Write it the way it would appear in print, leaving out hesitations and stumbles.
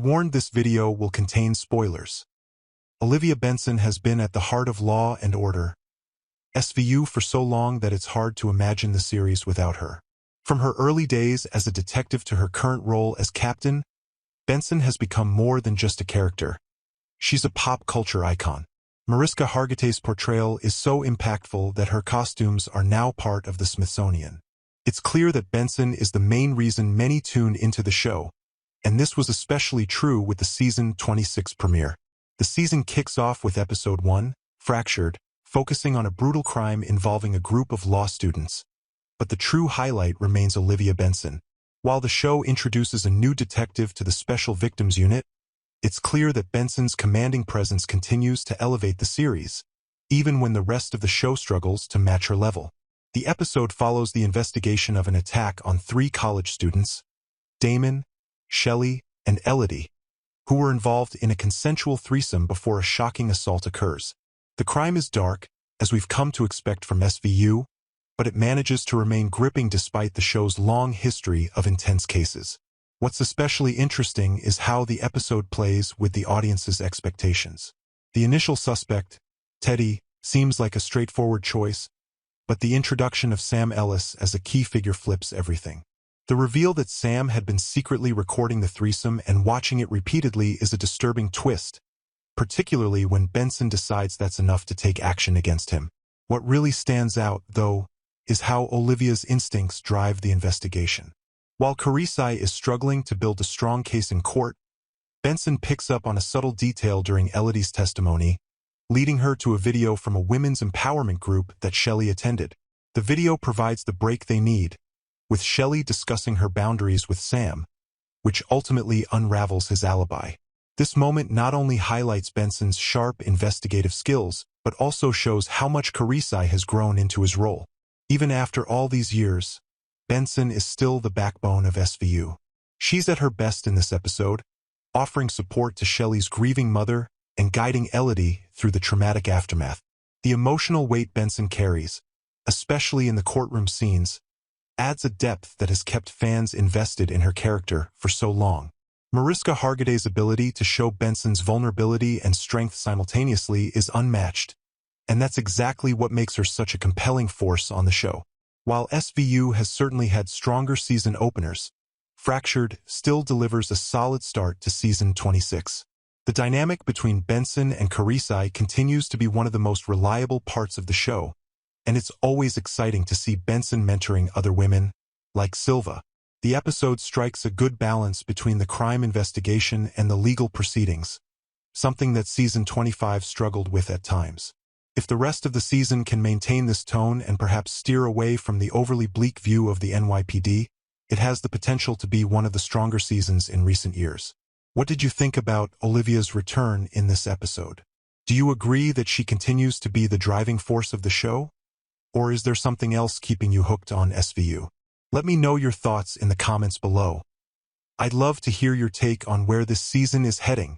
warned this video will contain spoilers. Olivia Benson has been at the heart of Law and Order, SVU, for so long that it's hard to imagine the series without her. From her early days as a detective to her current role as captain, Benson has become more than just a character. She's a pop culture icon. Mariska Hargitay's portrayal is so impactful that her costumes are now part of the Smithsonian. It's clear that Benson is the main reason many tuned into the show, and this was especially true with the season 26 premiere. The season kicks off with episode 1, Fractured, focusing on a brutal crime involving a group of law students. But the true highlight remains Olivia Benson. While the show introduces a new detective to the Special Victims Unit, it's clear that Benson's commanding presence continues to elevate the series, even when the rest of the show struggles to match her level. The episode follows the investigation of an attack on 3 college students, Damon, Shelley, and Elodie, who were involved in a consensual threesome before a shocking assault occurs. The crime is dark, as we've come to expect from SVU, but it manages to remain gripping despite the show's long history of intense cases. What's especially interesting is how the episode plays with the audience's expectations. The initial suspect, Teddy, seems like a straightforward choice, but the introduction of Sam Ellis as a key figure flips everything. The reveal that Sam had been secretly recording the threesome and watching it repeatedly is a disturbing twist, particularly when Benson decides that's enough to take action against him. What really stands out, though, is how Olivia's instincts drive the investigation. While Hargitay is struggling to build a strong case in court, Benson picks up on a subtle detail during Elodie's testimony, leading her to a video from a women's empowerment group that Shelley attended. The video provides the break they need, with Shelley discussing her boundaries with Sam, which ultimately unravels his alibi. This moment not only highlights Benson's sharp investigative skills, but also shows how much Hargitay has grown into his role. Even after all these years, Benson is still the backbone of SVU. She's at her best in this episode, offering support to Shelley's grieving mother and guiding Elodie through the traumatic aftermath. The emotional weight Benson carries, especially in the courtroom scenes, adds a depth that has kept fans invested in her character for so long. Mariska Hargitay's ability to show Benson's vulnerability and strength simultaneously is unmatched, and that's exactly what makes her such a compelling force on the show. While SVU has certainly had stronger season openers, Fractured still delivers a solid start to season 26. The dynamic between Benson and Hargitay continues to be one of the most reliable parts of the show, and it's always exciting to see Benson mentoring other women, like Silva. The episode strikes a good balance between the crime investigation and the legal proceedings, something that season 25 struggled with at times. If the rest of the season can maintain this tone and perhaps steer away from the overly bleak view of the NYPD, it has the potential to be one of the stronger seasons in recent years. What did you think about Olivia's return in this episode? Do you agree that she continues to be the driving force of the show? Or is there something else keeping you hooked on SVU? Let me know your thoughts in the comments below. I'd love to hear your take on where this season is heading.